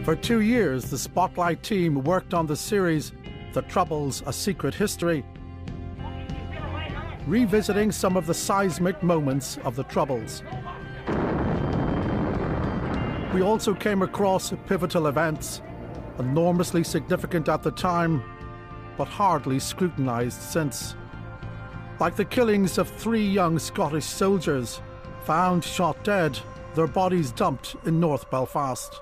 For 2 years, the Spotlight team worked on the series The Troubles, A Secret History, revisiting some of the seismic moments of the Troubles. We also came across pivotal events, enormously significant at the time, but hardly scrutinised since. Like the killings of 3 young Scottish soldiers, found shot dead, their bodies dumped in North Belfast.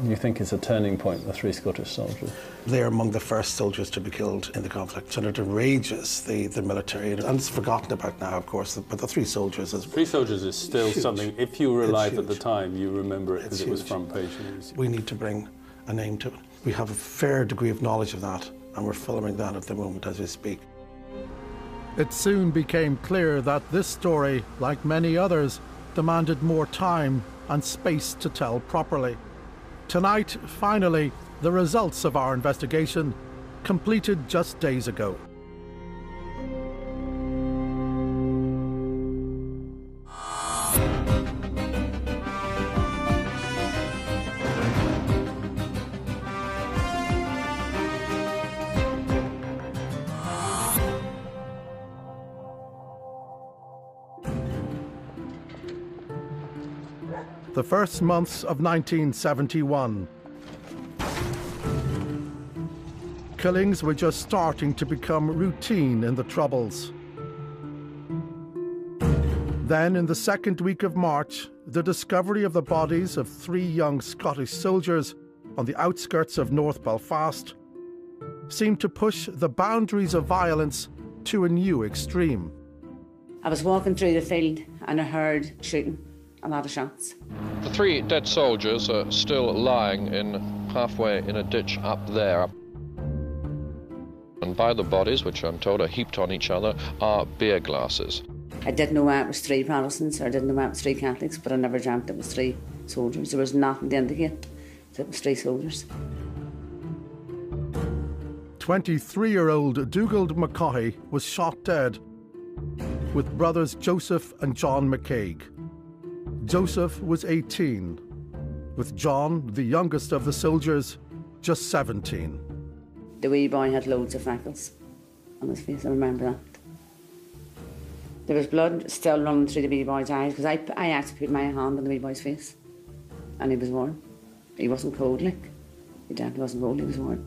You think it's a turning point, the 3 Scottish soldiers? They're among the first soldiers to be killed in the conflict, and it enrages the military. And it's forgotten about now, of course, but the 3 soldiers is... 3 soldiers is still huge. Something, if you were alive at the time, you remember it because it was front page news. We need to bring a name to it. We have a fair degree of knowledge of that, and we're filming that at the moment as we speak. It soon became clear that this story, like many others, demanded more time and space to tell properly. Tonight, finally, the results of our investigation, completed just days ago. The first months of 1971. Killings were just starting to become routine in the Troubles. Then, in the second week of March, the discovery of the bodies of 3 young Scottish soldiers on the outskirts of North Belfast seemed to push the boundaries of violence to a new extreme. I was walking through the field and I heard shooting. A lot of shots. The 3 dead soldiers are still lying halfway in a ditch up there. And by the bodies, which I'm told are heaped on each other, are beer glasses. I didn't know why it was 3 Protestants, or I didn't know why it was 3 Catholics, but I never dreamt it was 3 soldiers. There was nothing to indicate that it was 3 soldiers. 23-year-old Dougal McCaughey was shot dead with brothers Joseph and John McCaig. Joseph was 18, with John, the youngest of the soldiers, just 17. The wee boy had loads of freckles on his face, I remember that. There was blood still running through the wee boy's eyes, because I actually put my hand on the wee boy's face, and he was warm. He wasn't cold, like. He definitely wasn't cold, he was warm.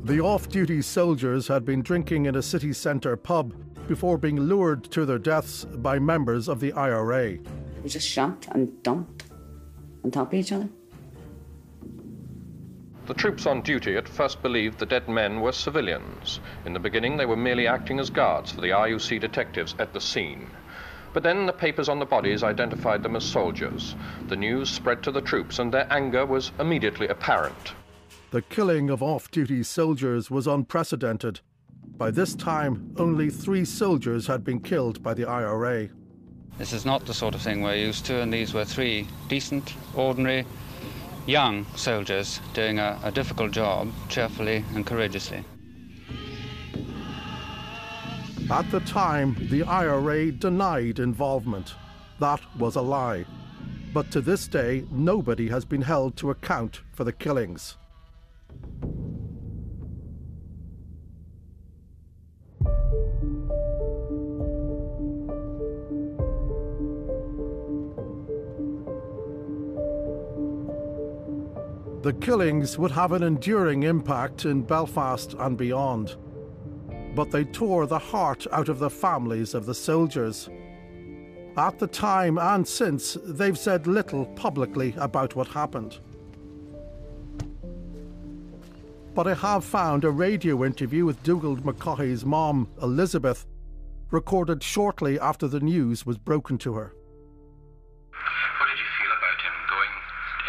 The off-duty soldiers had been drinking in a city centre pub before being lured to their deaths by members of the IRA. They just shot and dumped on top of each other. The troops on duty at first believed the dead men were civilians. In the beginning, they were merely acting as guards for the RUC detectives at the scene. But then the papers on the bodies identified them as soldiers. The news spread to the troops, and their anger was immediately apparent. The killing of off-duty soldiers was unprecedented. By this time, only 3 soldiers had been killed by the IRA. This is not the sort of thing we're used to, and these were 3 decent, ordinary, young soldiers doing a difficult job, cheerfully and courageously. At the time, the IRA denied involvement. That was a lie. But to this day, nobody has been held to account for the killings. The killings would have an enduring impact in Belfast and beyond, but they tore the heart out of the families of the soldiers. At the time and since, they've said little publicly about what happened. But I have found a radio interview with Dougal McCaughey's mom, Elizabeth, recorded shortly after the news was broken to her. What did you feel about him going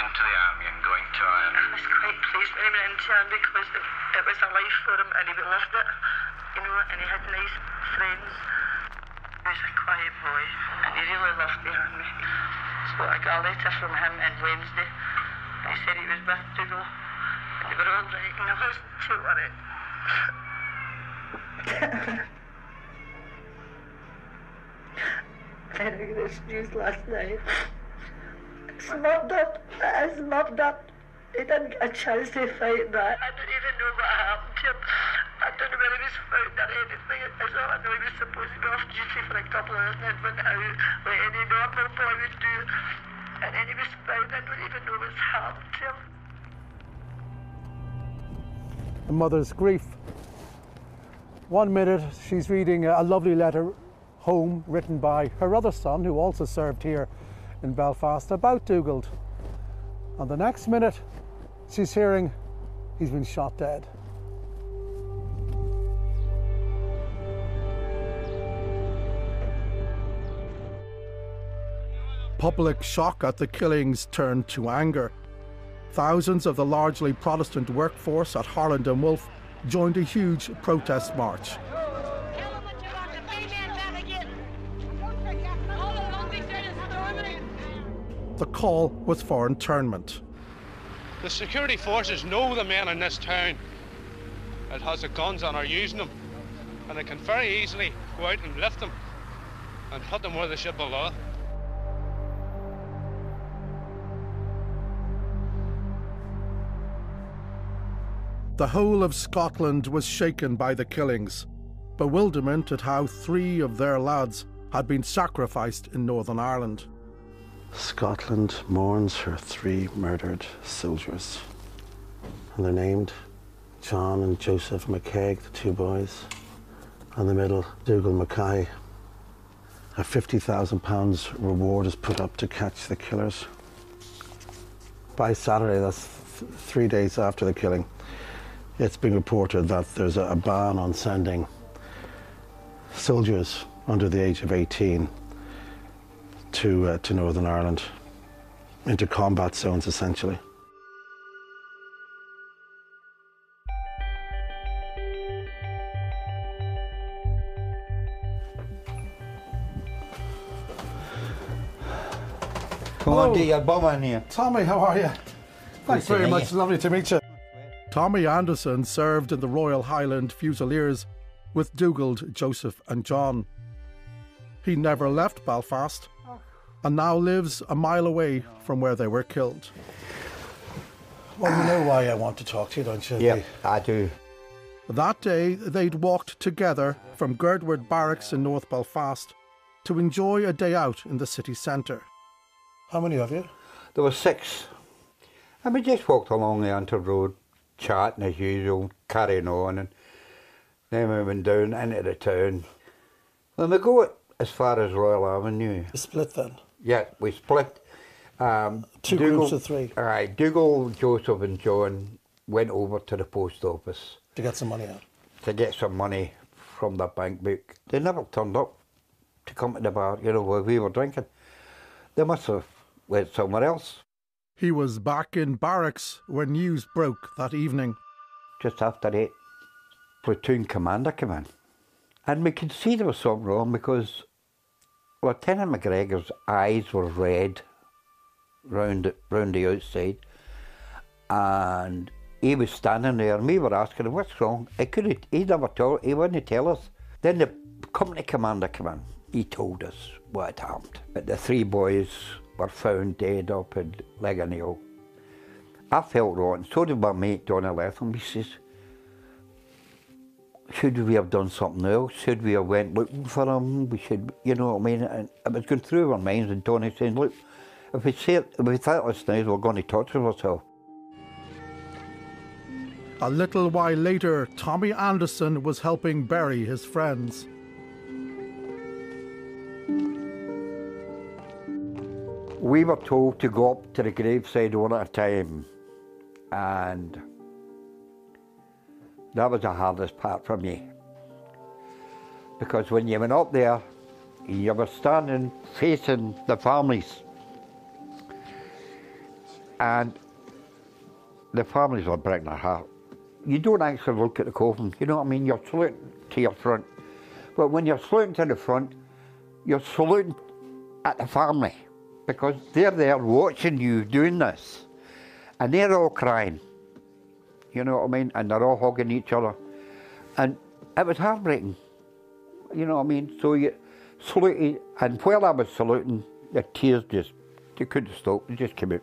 into the army and going to Ireland? I was quite pleased when he went into it because it was a life for him and he loved it, you know, and he had nice friends. He was a quiet boy and he really loved the army. So I got a letter from him on Wednesday. He said he was with Dougal and they were all right and I wasn't too worried. I heard this news last night It's mobbed up. It's mobbed up. He didn't get a chance to fight back. I don't even know what happened to him. I don't know whether he was found or anything. That's all I know. He was supposed to be off duty for a couple of hours and then went out like any normal boy would do. And then he was found. I don't even know what's happened to him. A mother's grief. 1 minute she's reading a lovely letter home written by her other son, who also served here in Belfast, about Dugald. And the next minute she's hearing he's been shot dead. Public shock at the killings turned to anger. Thousands of the largely Protestant workforce at Harland and Wolff joined a huge protest march. The call was for internment. The security forces know the men in this town that has the guns and are using them, and they can very easily go out and lift them and put them where they should belong. The whole of Scotland was shaken by the killings, bewilderment at how 3 of their lads had been sacrificed in Northern Ireland. Scotland mourns her 3 murdered soldiers. And they're named John and Joseph McKeag, the 2 boys. And the middle, Dougal Mackay. A £50,000 reward is put up to catch the killers. By Saturday, that's 3 days after the killing, it's been reported that there's a ban on sending soldiers under the age of 18 to Northern Ireland, into combat zones essentially. Come on, get your bum in here. Tommy, how are you? Thanks very much, lovely to meet you. Tommy Anderson served in the Royal Highland Fusiliers with Dugald, Joseph and John. He never left Belfast and now lives a mile away from where they were killed. Well, you know why I want to talk to you, don't you? Yeah, I do. That day, they'd walked together from Girdwood Barracks in North Belfast to enjoy a day out in the city centre. How many of you? There were 6. And we just walked along the Antler Road, chatting as usual, carrying on, and then we went down into the town. When we go as far as Royal Avenue. You split then? Yeah, we split. 2 groups of 3? Aye, Dougal, Joseph and John went over to the post office. To get some money out? To get some money from the bank book. They never turned up to come to the bar, you know, where we were drinking. They must have went somewhere else. He was back in barracks when news broke that evening. Just after 8, platoon commander came in. And we could see there was something wrong because Lieutenant McGregor's eyes were red round the outside. And he was standing there and we were asking him, what's wrong? He never told, he wouldn't tell us. Then the company commander came in. He told us what had happened. But the 3 boys were found dead up in Leganhill. I felt rotten, so did my mate Donny Letham. He says, should we have done something else? Should we have went looking for him? We should, you know what I mean? And it was going through our minds, and Donny saying, look, if we thought this now, we're going to torture ourselves. A little while later, Tommy Anderson was helping bury his friends. We were told to go up to the graveside one at a time, and that was the hardest part for me. Because when you went up there, you were standing facing the families, and the families were breaking their heart. You don't actually look at the coffin, you know what I mean? You're saluting to your front. But when you're saluting to the front, you're saluting at the family, because they're there watching you doing this. And they're all crying, you know what I mean? And they're all hugging each other. And it was heartbreaking, you know what I mean? So you saluted, and while I was saluting, the tears just They couldn't stop, they just came out.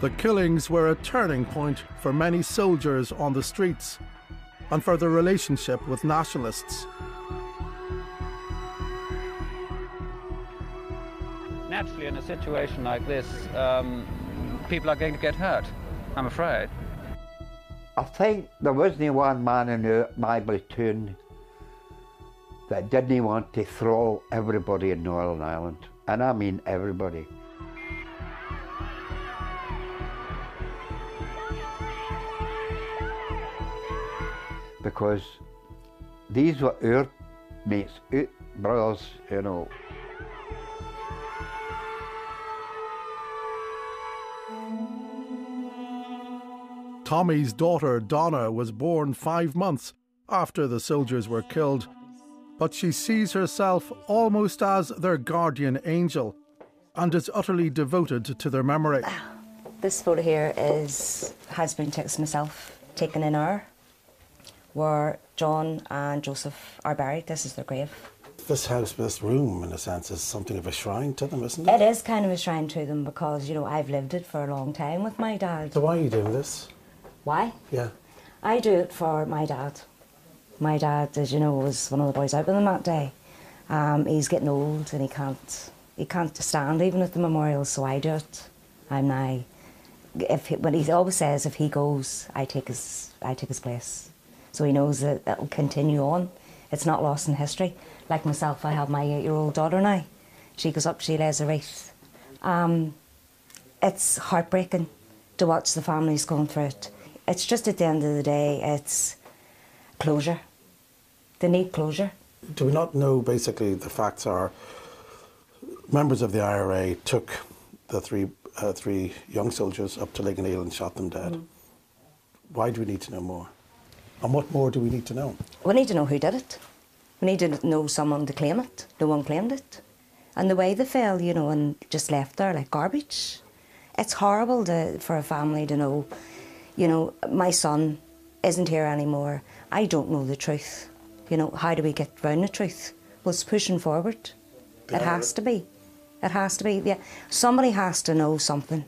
The killings were a turning point for many soldiers on the streets and for their relationship with nationalists. Naturally, in a situation like this, people are going to get hurt, I'm afraid. I think there wasn't one man in my platoon that didn't want to throw everybody in Northern Ireland, and I mean everybody. Because these were our mates, our brothers, you know. Tommy's daughter, Donna, was born 5 months after the soldiers were killed, but she sees herself almost as their guardian angel and is utterly devoted to their memory. This photo here has been taken myself, taken in Ayr, where John and Joseph are buried. This is their grave. This house, this room, in a sense, is something of a shrine to them, isn't it? It is kind of a shrine to them because, you know, I've lived it for a long time with my dad. So why are you doing this? Why? Yeah. I do it for my dad. My dad, as you know, was one of the boys out with him that day. He's getting old and he can't stand even at the memorial, so I do it. But he always says if he goes, I take his place. So he knows that it'll continue on. It's not lost in history. Like myself, I have my 8-year-old daughter now. She goes up, she lays a wreath. It's heartbreaking to watch the families going through it. It's just at the end of the day, it's closure. They need closure. Do we not know, basically, the facts are members of the IRA took the three young soldiers up to Lake Neil and shot them dead. Why do we need to know more? And what more do we need to know? We need to know who did it. We need to know someone to claim it. No one claimed it. And the way they fell, you know, and just left there like garbage. It's horrible for a family to know, you know, my son isn't here anymore. I don't know the truth. You know, how do we get round the truth? Well, it's pushing forward. It has to be. It has to be, yeah. Somebody has to know something.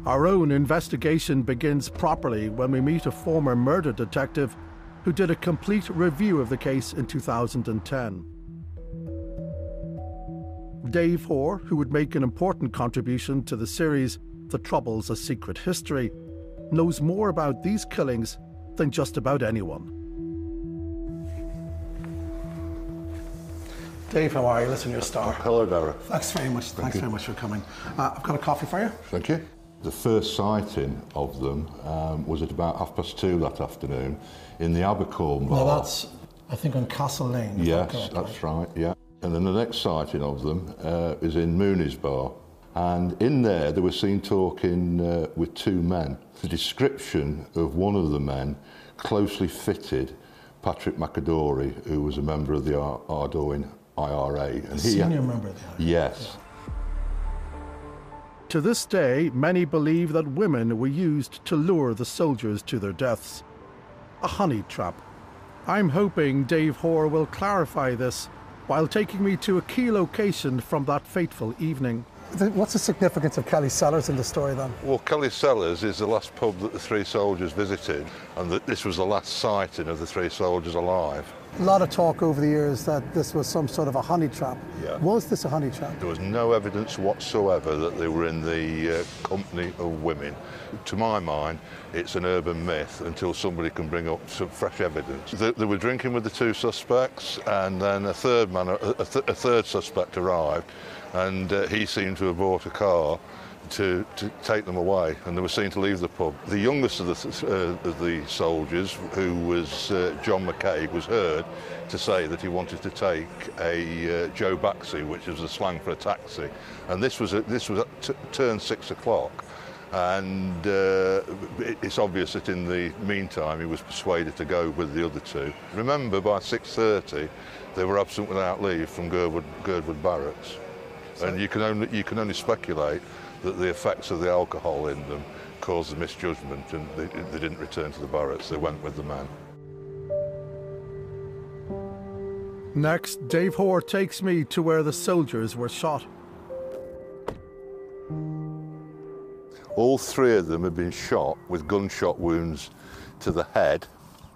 Our own investigation begins properly when we meet a former murder detective who did a complete review of the case in 2010. Dave Hoare, who would make an important contribution to the series The Troubles: A Secret History, knows more about these killings than just about anyone. Dave, how are you? Listen, you're a star. Hello, Dara. Thanks very much. Thanks very much for coming. I've got a coffee for you. Thank you. The first sighting of them was at about 2:30 that afternoon in the Abercorn bar. No, that's, I think, on Castle Lane. Yes, that's right, yeah. And then the next sighting of them is in Mooney's bar. And in there, they were seen talking with two men. The description of one of the men closely fitted Patrick McAdory, who was a member of the Ardoyne IRA. And senior member of the IRA? Yes. Yeah. To this day, many believe that women were used to lure the soldiers to their deaths. A honey trap. I'm hoping Dave Hoare will clarify this while taking me to a key location from that fateful evening. What's the significance of Kelly Cellars in the story then? Well, Kelly Cellars is the last pub that the three soldiers visited, and that this was the last sighting of the three soldiers alive. A lot of talk over the years that this was some sort of a honey trap. Yeah. Was this a honey trap? There was no evidence whatsoever that they were in the company of women. To my mind, it's an urban myth until somebody can bring up some fresh evidence. They were drinking with the two suspects, and then a third suspect arrived, and he seemed to have bought a car to take them away, and they were seen to leave the pub. The youngest of the soldiers, who was John McCaig, was heard to say that he wanted to take a Joe Baxi, which is the slang for a taxi, and this was at turn 6 o'clock, And it's obvious that in the meantime he was persuaded to go with the other two. Remember, by 6:30 they were absent without leave from Girdwood Barracks, and you can only speculate that the effects of the alcohol in them caused the misjudgment, and they didn't return to the barracks. They went with the man. Next, Dave Hoare takes me to where the soldiers were shot. All three of them had been shot with gunshot wounds to the head.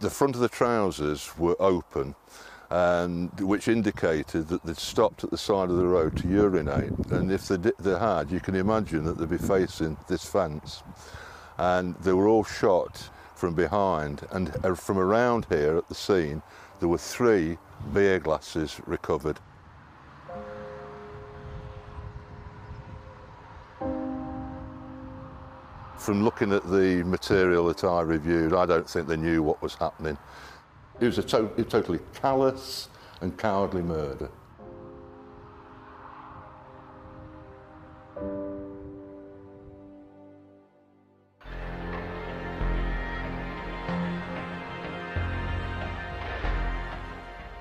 The front of the trousers were open, and which indicated that they'd stopped at the side of the road to urinate. And if they had, you can imagine that they'd be facing this fence. And they were all shot from behind. And from around here at the scene, there were 3 beer glasses recovered. From looking at the material that I reviewed, I don't think they knew what was happening. It was a totally callous and cowardly murder.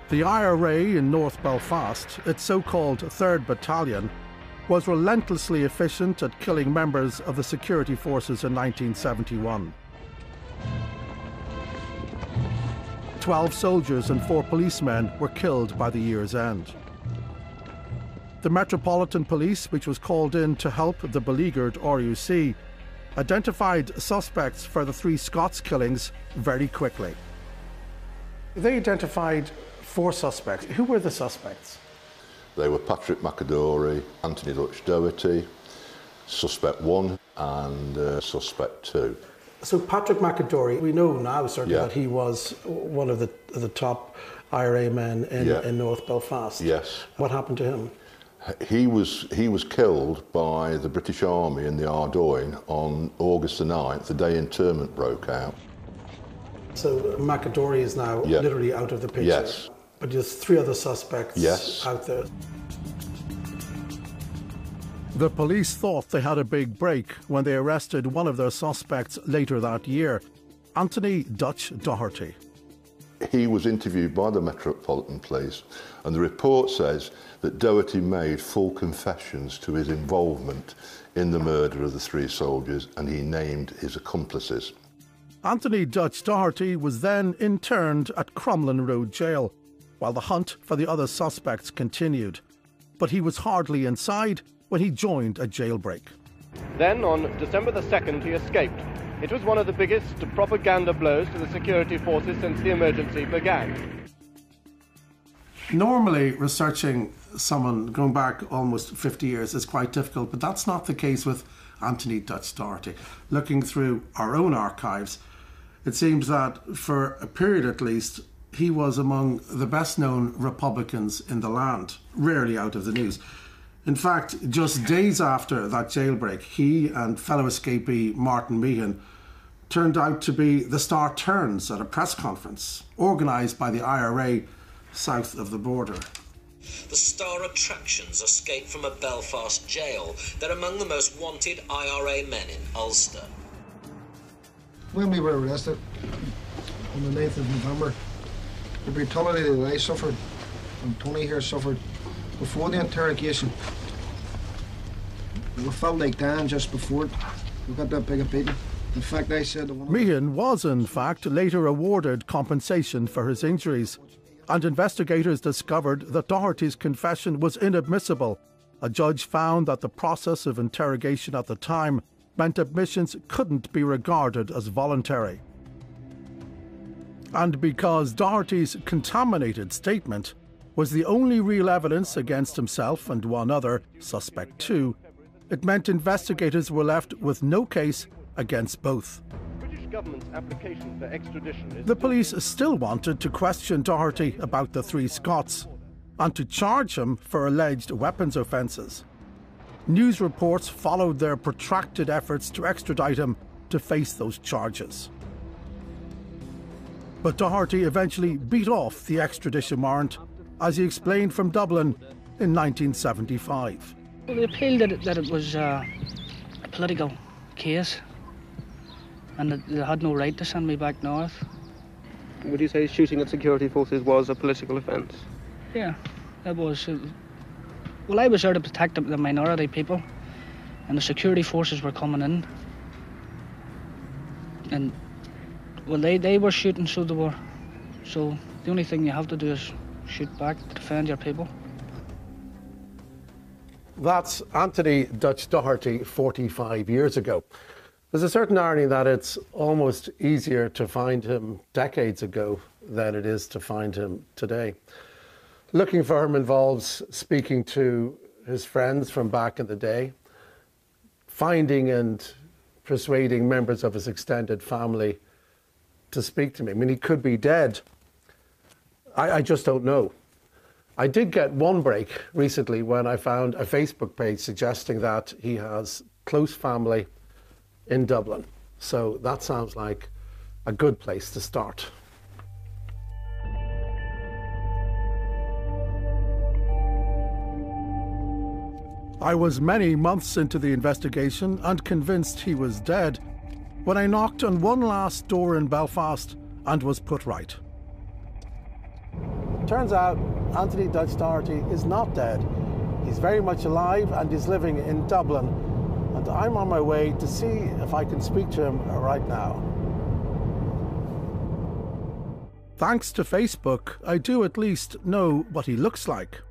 The IRA in North Belfast, its so-called 3rd Battalion, was relentlessly efficient at killing members of the security forces in 1971. 12 soldiers and 4 policemen were killed by the year's end. The Metropolitan Police, which was called in to help the beleaguered RUC, identified suspects for the 3 Scots killings very quickly. They identified 4 suspects. Who were the suspects? They were Patrick McAdory, Anthony Dutch Doherty, Suspect 1 and Suspect 2. So Patrick McAdory, we know now certainly that he was one of the top IRA men in North Belfast. Yes. What happened to him? He was killed by the British Army in the Ardoyne on August the 9th, the day internment broke out. So McAdory is now literally out of the picture. Yes. But there's 3 other suspects out there. The police thought they had a big break when they arrested one of their suspects later that year, Anthony Dutch Doherty. He was interviewed by the Metropolitan Police, and the report says that Doherty made full confessions to his involvement in the murder of the 3 soldiers, and he named his accomplices. Anthony Dutch Doherty was then interned at Crumlin Road Jail, while the hunt for the other suspects continued. But he was hardly inside when he joined a jailbreak. Then, on December the 2nd, he escaped. It was one of the biggest propaganda blows to the security forces since the emergency began. Normally, researching someone going back almost 50 years is quite difficult, but that's not the case with Anthony Dutch Doherty. Looking through our own archives, it seems that for a period at least, he was among the best-known Republicans in the land, rarely out of the news. In fact, just days after that jailbreak, he and fellow escapee Martin Meehan turned out to be the star turns at a press conference organised by the IRA south of the border. The star attractions escaped from a Belfast jail. They're among the most wanted IRA men in Ulster. When we were arrested on the 9th of November, the brutality that I suffered and Tony here suffered before the interrogation, we felt like dying just before we got that big a beating. In fact, I said... Meehan was, in fact, later awarded compensation for his injuries, and investigators discovered that Doherty's confession was inadmissible. A judge found that the process of interrogation at the time meant admissions couldn't be regarded as voluntary. And because Doherty's contaminated statement was the only real evidence against himself and one other, Suspect 2, it meant investigators were left with no case against both. British government's application for extradition is... The police still wanted to question Doherty about the 3 Scots and to charge him for alleged weapons offences. News reports followed their protracted efforts to extradite him to face those charges. But Doherty eventually beat off the extradition warrant, as he explained from Dublin in 1975. Well, they appealed that it was political case, and they had no right to send me back north. Would you say shooting at security forces was a political offence? Yeah, it was. Well, I was there to protect the minority people, and the security forces were coming in. And, well, they were shooting, so they were. So the only thing you have to do is shoot back to defend your people. That's Anthony Dutch Doherty 45 years ago. There's a certain irony that it's almost easier to find him decades ago than it is to find him today. Looking for him involves speaking to his friends from back in the day, finding and persuading members of his extended family to speak to me. I mean, he could be dead. I just don't know. I did get one break recently when I found a Facebook page suggesting that he has close family in Dublin. So that sounds like a good place to start. I was many months into the investigation and convinced he was dead when I knocked on one last door in Belfast and was put right. Turns out Anthony Dutch Doherty is not dead. He's very much alive and he's living in Dublin. And I'm on my way to see if I can speak to him right now. Thanks to Facebook, I do at least know what he looks like.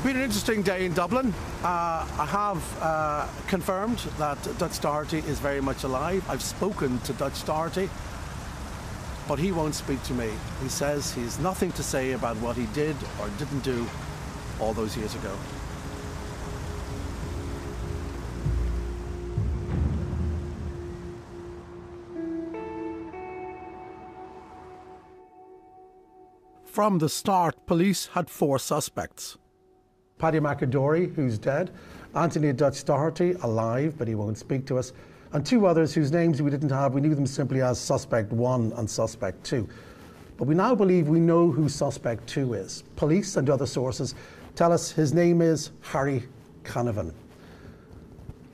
Been an interesting day in Dublin. I have confirmed that Dutch Doherty is very much alive. I've spoken to Dutch Doherty, but he won't speak to me. He says he's nothing to say about what he did or didn't do all those years ago. From the start, police had 4 suspects. Paddy McAdory, who's dead, Anthony Dutch Doherty, alive, but he won't speak to us, and 2 others whose names we didn't have. We knew them simply as Suspect 1 and Suspect 2. But we now believe we know who Suspect 2 is. Police and other sources tell us his name is Harry Canavan.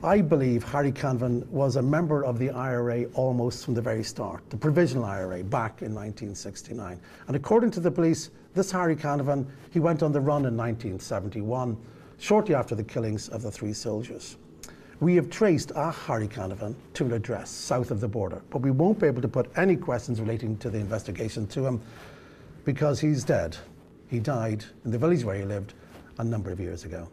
I believe Harry Canavan was a member of the IRA almost from the very start, the Provisional IRA, back in 1969. And according to the police, this Harry Canavan, he went on the run in 1971, shortly after the killings of the 3 soldiers. We have traced Harry Canavan to an address south of the border, but we won't be able to put any questions relating to the investigation to him because he's dead. He died in the village where he lived a number of years ago.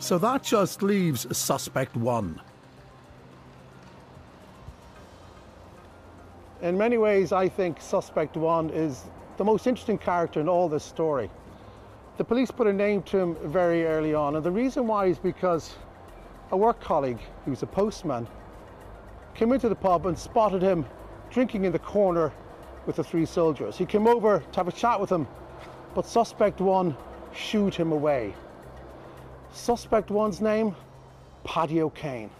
So that just leaves Suspect 1. In many ways, I think Suspect 1 is the most interesting character in all this story. The police put a name to him very early on, and the reason why is because a work colleague, who's a postman, came into the pub and spotted him drinking in the corner with the 3 soldiers. He came over to have a chat with him, but Suspect 1 shooed him away. Suspect 1's name, Paddy O'Kane.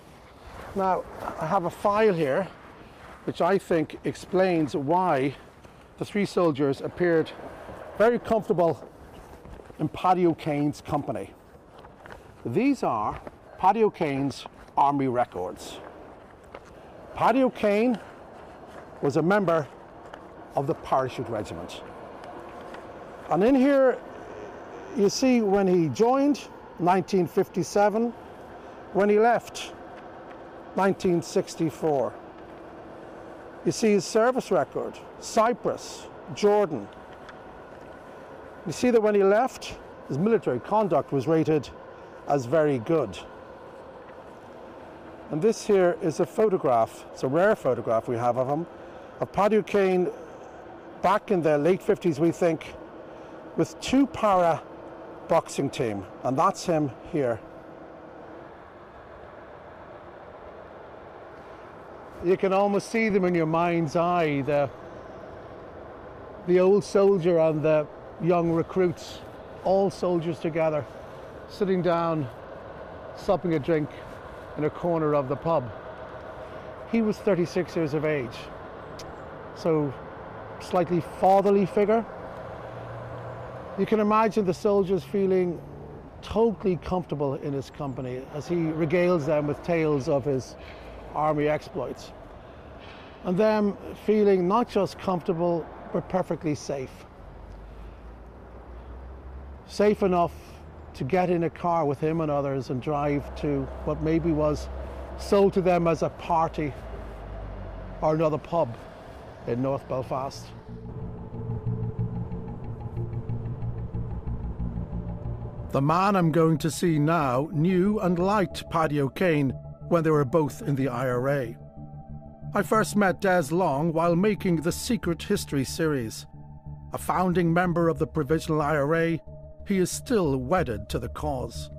Now, I have a file here which I think explains why the 3 soldiers appeared very comfortable in Paddy O'Kane's company. These are Paddy O'Kane's army records. Paddy O'Kane was a member of the Parachute Regiment. And in here you see when he joined, 1957, when he left, 1964. You see his service record, Cyprus, Jordan. You see that when he left, his military conduct was rated as very good. And this here is a photograph, it's a rare photograph we have of him, of Paddy O'Kane back in the late 50s, we think, with 2 para boxing team, and that's him here. You can almost see them in your mind's eye, the old soldier and the young recruits, all soldiers together, sitting down, supping a drink in a corner of the pub. He was 36 years of age, so slightly fatherly figure. You can imagine the soldiers feeling totally comfortable in his company as he regales them with tales of his army exploits, and them feeling not just comfortable but perfectly safe. Safe enough to get in a car with him and others and drive to what maybe was sold to them as a party or another pub in North Belfast. The man I'm going to see now knew and liked Paddy O'Kane when they were both in the IRA. I first met Des Long while making the Secret History series. A founding member of the Provisional IRA, he is still wedded to the cause.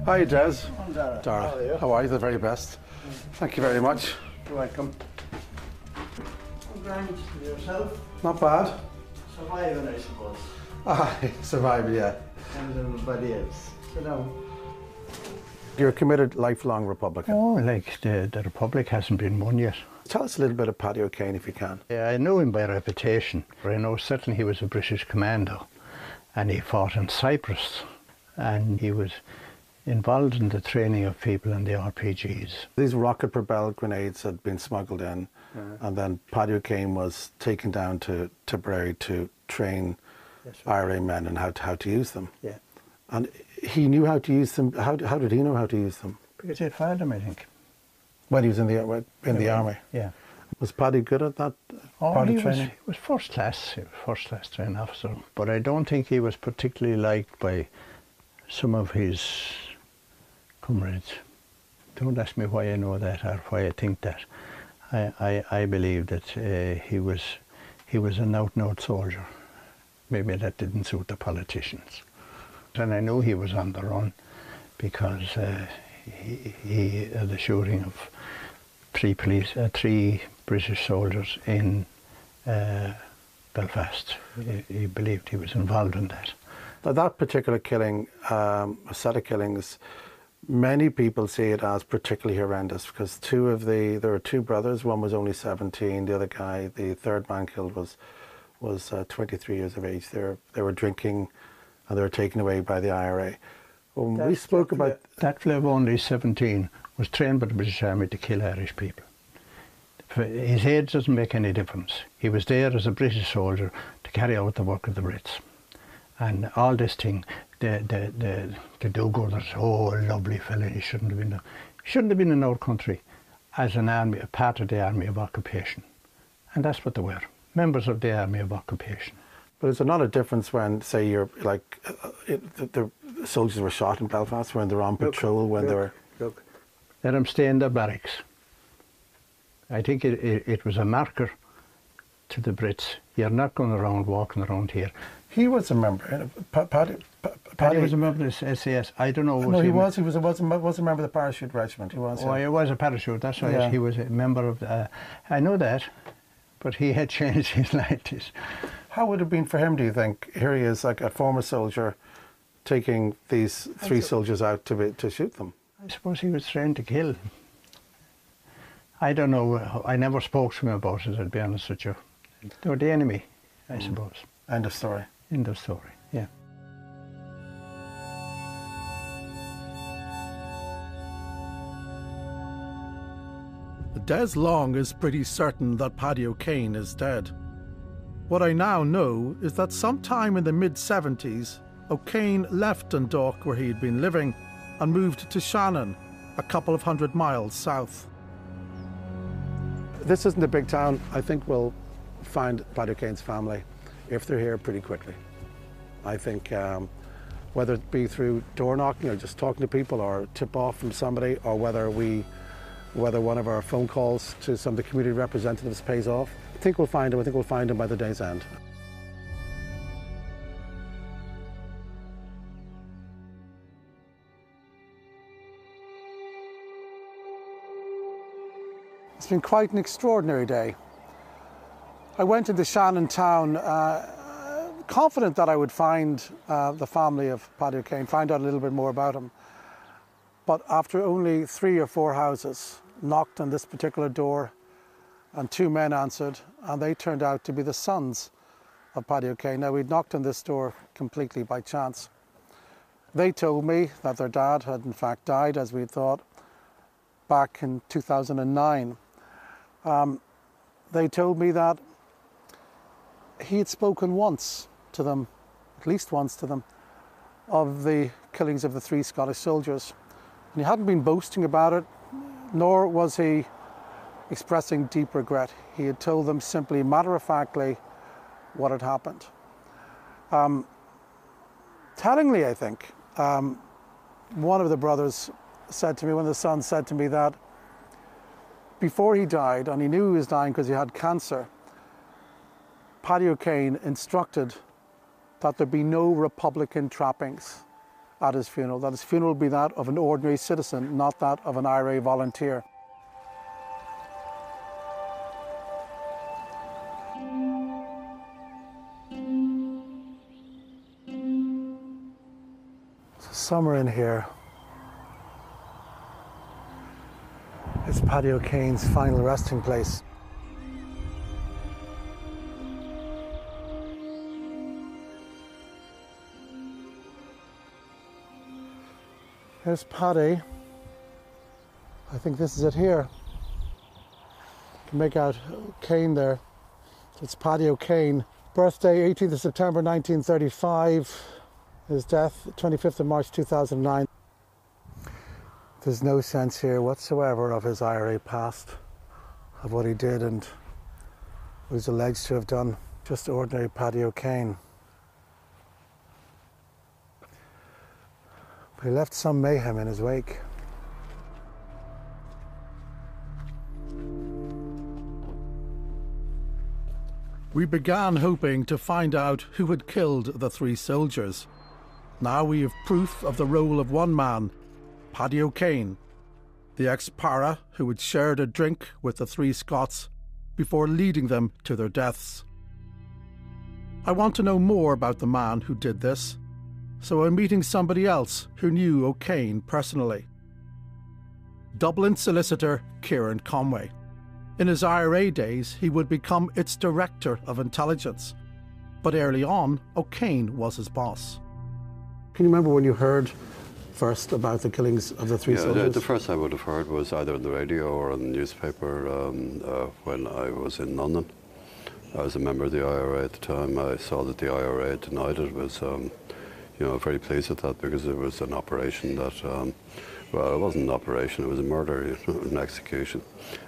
Hi, Des. I'm Dara. Dara, how are you? The very best. Thank you very much. You're welcome. I'm grand. Yourself? Not bad. Surviving, I suppose. Aye, surviving, yeah. And everybody else. Sit down. You're a committed lifelong Republican. Oh, like the Republic hasn't been won yet. Tell us a little bit of Paddy O'Kane if you can. Yeah, I know him by reputation. I know certainly he was a British commando and he fought in Cyprus and he was involved in the training of people in the RPGs. These rocket-propelled grenades had been smuggled in, and then Paddy O'Kane was taken down to Tipperary to train IRA men and how to use them. Yeah. And he knew how to use them. How did he know how to use them? Because he fired them, I think. When he was in the army? Yeah. Was Paddy good at that part of training? He was first class. He was first-class trained officer. But I don't think he was particularly liked by some of his comrades. Don't ask me why I know that or why I think that. I believe that he was an out-and-out soldier. Maybe that didn't suit the politicians. And I know he was on the run because the shooting of three British soldiers in Belfast. He believed he was involved in that. Now that particular killing, a set of killings, many people see it as particularly horrendous because there were two brothers. One was only 17. The other guy, the third man killed, was 23 years of age. They were drinking, and they were taken away by the IRA. When we spoke about that fellow, only 17, was trained by the British Army to kill Irish people. His age doesn't make any difference. He was there as a British soldier to carry out the work of the Brits. And all this thing, the do-gooders, oh, lovely fellow, he shouldn't have been in our country as an army, a part of the Army of Occupation. And that's what they were, members of the Army of Occupation. But there's not a difference when, say, you're like, the soldiers were shot in Belfast when they were on patrol, when they were... Look, let them stay in their barracks. I think it was a marker to the Brits. You're not going around, walking around here. He was a member. Paddy was a member of the SAS. I don't know. No, he was a member of the parachute regiment. He was. Oh, he was a parachute. That's right. Yeah. He was a member of. I know that, but he had changed his lives. How would it have been for him? Do you think? Here he is, like a former soldier, taking these three soldiers out to shoot them. I suppose he was trained to kill. I don't know. I never spoke to him about it, I'll be honest with you. They were the enemy, I suppose. End of story. End of story, yeah. Des Long is pretty certain that Paddy O'Kane is dead. What I now know is that sometime in the mid-70s, O'Kane left Dundalk, where he had been living, and moved to Shannon, a couple of 100 miles south. This isn't a big town. I think we'll find Paddy O'Kane's family, if they're here, pretty quickly. I think whether it be through door knocking or just talking to people or tip off from somebody, or whether one of our phone calls to some of the community representatives pays off, I think we'll find him. I think we'll find him by the day's end. It's been quite an extraordinary day. I went into Shannon town confident that I would find the family of Paddy O'Kane, find out a little bit more about him. But after only 3 or 4 houses knocked on this particular door, and 2 men answered, and they turned out to be the sons of Paddy O'Kane. Now, we'd knocked on this door completely by chance. They told me that their dad had in fact died, as we thought, back in 2009. They told me that he had spoken once to them, at least once to them, of the killings of the 3 Scottish soldiers. And he hadn't been boasting about it, nor was he expressing deep regret. He had told them simply, matter-of-factly, what had happened. Tellingly, I think, one of the brothers said to me, one of the sons said to me that before he died, and he knew he was dying because he had cancer, Paddy O'Kane instructed that there be no Republican trappings at his funeral, that his funeral be that of an ordinary citizen, not that of an IRA volunteer. So somewhere in here is Paddy O'Kane's final resting place. Here's Paddy. I think this is it here. You can make out O'Kane there. It's Paddy O'Kane. Birthday 18th of September 1935. His death 25th of March 2009. There's no sense here whatsoever of his IRA past, of what he did and was alleged to have done. Just ordinary Paddy O'Kane. But he left some mayhem in his wake. We began hoping to find out who had killed the 3 soldiers. Now we have proof of the role of one man, Paddy O'Kane, the ex-para who had shared a drink with the 3 Scots before leading them to their deaths. I want to know more about the man who did this, so I'm meeting somebody else who knew O'Kane personally. Dublin solicitor Kieran Conway. In his IRA days, he would become its Director of Intelligence, but early on, O'Kane was his boss. Can you remember when you heard first about the killings of the 3 soldiers? The first I would have heard was either on the radio or on the newspaper when I was in London. I was a member of the IRA at the time. I saw that the IRA had denied it. Was very pleased with that because it was an operation that, well, it wasn't an operation, it was a murder, an execution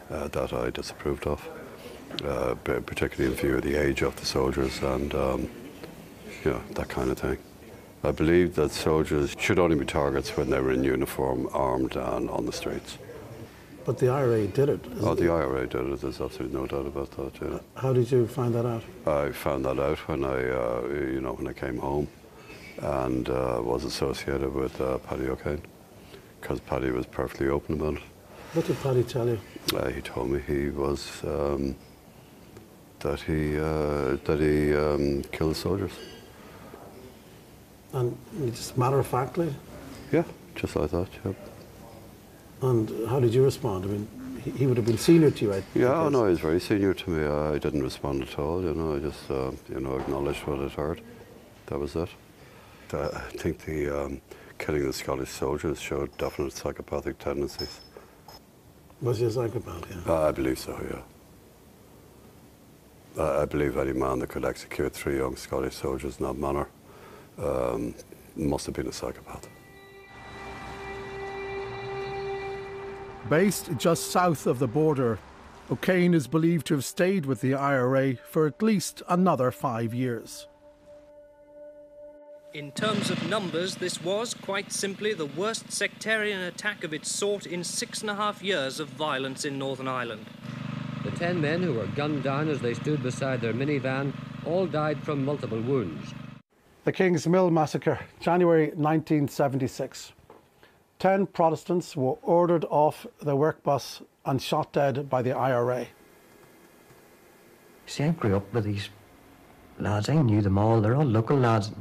that I disapproved of, particularly in view of the age of the soldiers and, that kind of thing. I believe that soldiers should only be targets when they were in uniform, armed and on the streets. But the IRA did it. Oh, the IRA did it, there's absolutely no doubt about that, yeah. How did you find that out? I found that out when when I came home and was associated with Paddy O'Kane, because Paddy was perfectly open about it. What did Paddy tell you? He told me he was that he killed the soldiers. And just matter-of-factly? Yeah, just like that, yeah. And how did you respond? I mean, he would have been senior to you, Yeah, no, he was very senior to me. I didn't respond at all, I just, acknowledged what I'd heard. That was it. I think the killing the Scottish soldiers showed definite psychopathic tendencies. Was he a psychopath, yeah? I believe so, yeah. I believe any man that could execute 3 young Scottish soldiers in that manner must have been a psychopath. Based just south of the border, O'Kane is believed to have stayed with the IRA for at least another 5 years. In terms of numbers, this was, quite simply, the worst sectarian attack of its sort in 6.5 years of violence in Northern Ireland. The 10 men who were gunned down as they stood beside their minivan all died from multiple wounds. The King's Mill Massacre, January 1976. 10 Protestants were ordered off the work bus and shot dead by the IRA. See, I grew up with these lads. I knew them all. They're all local lads.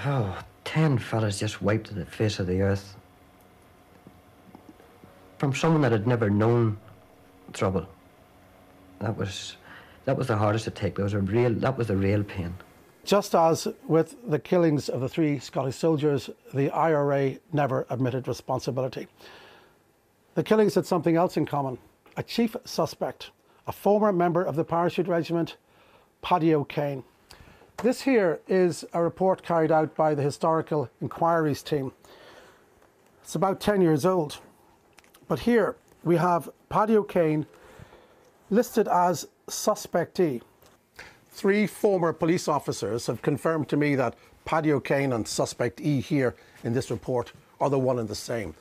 Oh, 10 fellas just wiped the face of the earth from someone that had never known trouble. That was the hardest to take. That was the real pain. Just as with the killings of the 3 Scottish soldiers, the IRA never admitted responsibility. The killings had something else in common. A chief suspect, a former member of the Parachute Regiment, Paddy O'Kane. This here is a report carried out by the Historical Inquiries team. It's about 10 years old. But here we have Paddy O'Kane listed as suspectee. 3 former police officers have confirmed to me that Paddy O'Kane and suspect E here in this report are the one and the same.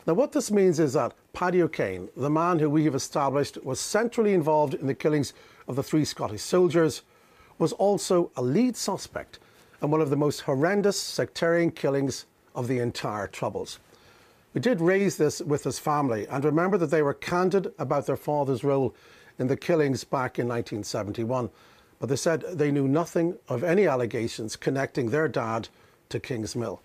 Now what this means is that Paddy O'Kane, the man who we have established was centrally involved in the killings of the 3 Scottish soldiers, was also a lead suspect in one of the most horrendous sectarian killings of the entire Troubles. We did raise this with his family and remember that they were candid about their father's role in the killings back in 1971. But they said they knew nothing of any allegations connecting their dad to Kingsmill.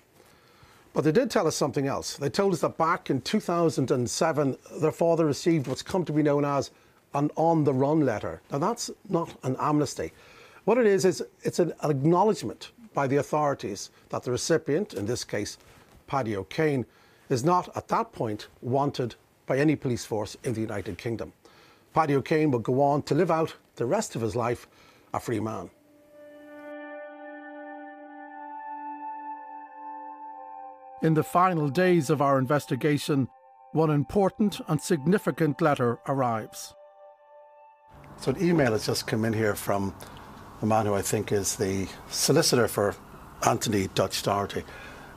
But they did tell us something else. They told us that back in 2007, their father received what's come to be known as an on-the-run letter. Now, that's not an amnesty. What it is it's an acknowledgement by the authorities that the recipient, in this case, Paddy O'Kane, is not at that point wanted by any police force in the United Kingdom. Paddy O'Kane will go on to live out the rest of his life a free man. In the final days of our investigation, one important and significant letter arrives. So an email has just come in here from the man who I think is the solicitor for Anthony Dutch Doherty.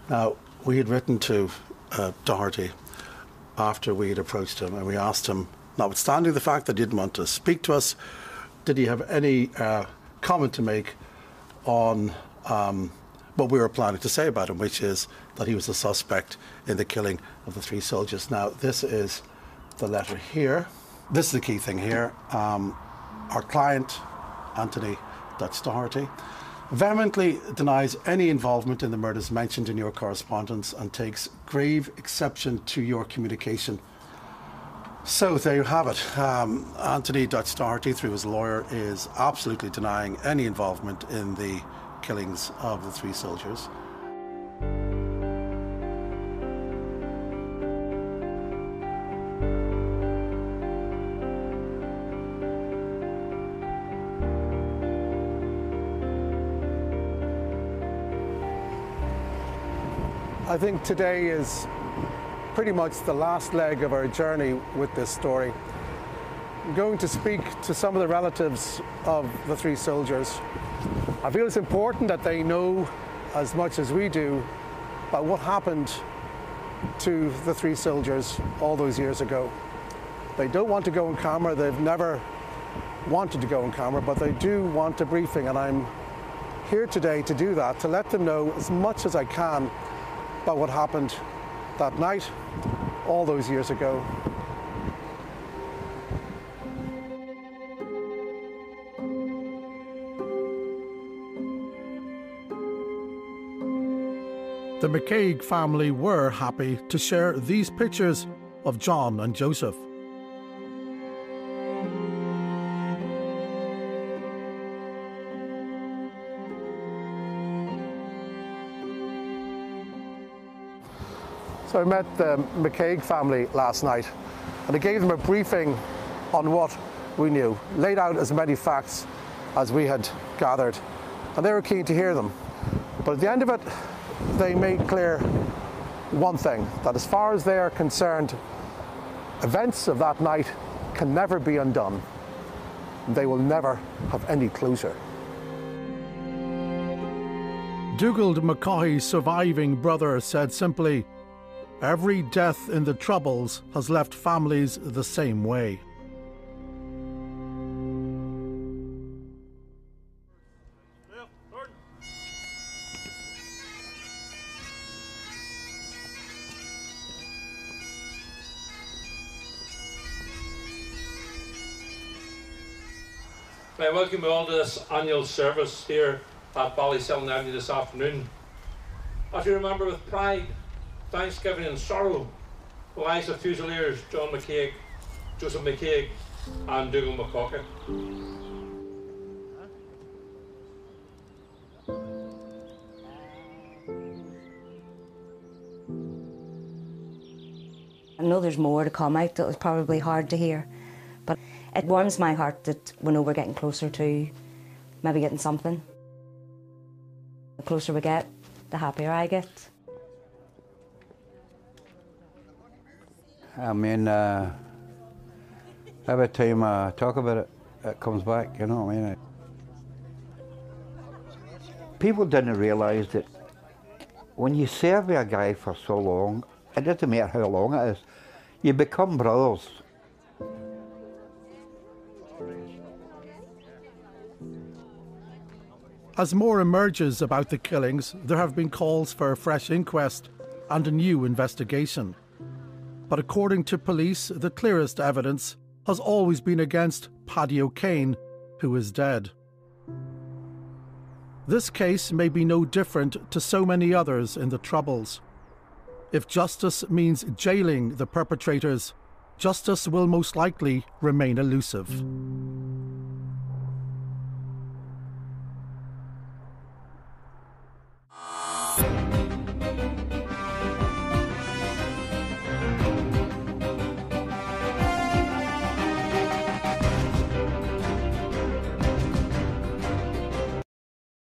Now, we had written to Doherty after we had approached him and we asked him, notwithstanding the fact that he didn't want to speak to us, did he have any comment to make on what we were planning to say about him, which is that he was a suspect in the killing of the 3 soldiers. Now, this is the letter here. This is the key thing here. Our client, Anthony Dutch Doherty, vehemently denies any involvement in the murders mentioned in your correspondence and takes grave exception to your communication. So there you have it. Anthony Dutch Doherty, through his lawyer, is absolutely denying any involvement in the killings of the 3 soldiers. I think today is pretty much the last leg of our journey with this story. I'm going to speak to some of the relatives of the 3 soldiers. I feel it's important that they know as much as we do about what happened to the 3 soldiers all those years ago. They don't want to go on camera, they've never wanted to go on camera, but they do want a briefing, and I'm here today to do that, to let them know as much as I can about what happened that night, all those years ago. The McCaig family were happy to share these pictures of John and Joseph. So I met the McCaig family last night and I gave them a briefing on what we knew, laid out as many facts as we had gathered, and they were keen to hear them. But at the end of it, they made clear one thing, that as far as they are concerned, events of that night can never be undone. They will never have any closure. Dugald McCaughey's surviving brother said simply, "Every death in the Troubles has left families the same way." I welcome you all to this annual service here at Ballyselling Avenue this afternoon. As we remember with pride, thanksgiving and sorrow, the lives of Fusiliers John McCaig, Joseph McCaig and Dougal McCaughey. I know there's more to come out that was probably hard to hear, but it warms my heart that we know we're getting closer to maybe getting something. The closer we get, the happier I get. I mean, every time I talk about it, it comes back, you know what I mean? People didn't realise that when you serve with a guy for so long, it doesn't matter how long it is, you become brothers. As more emerges about the killings, there have been calls for a fresh inquest and a new investigation. But according to police, the clearest evidence has always been against Paddy O'Kane, who is dead. This case may be no different to so many others in the Troubles. If justice means jailing the perpetrators, justice will most likely remain elusive.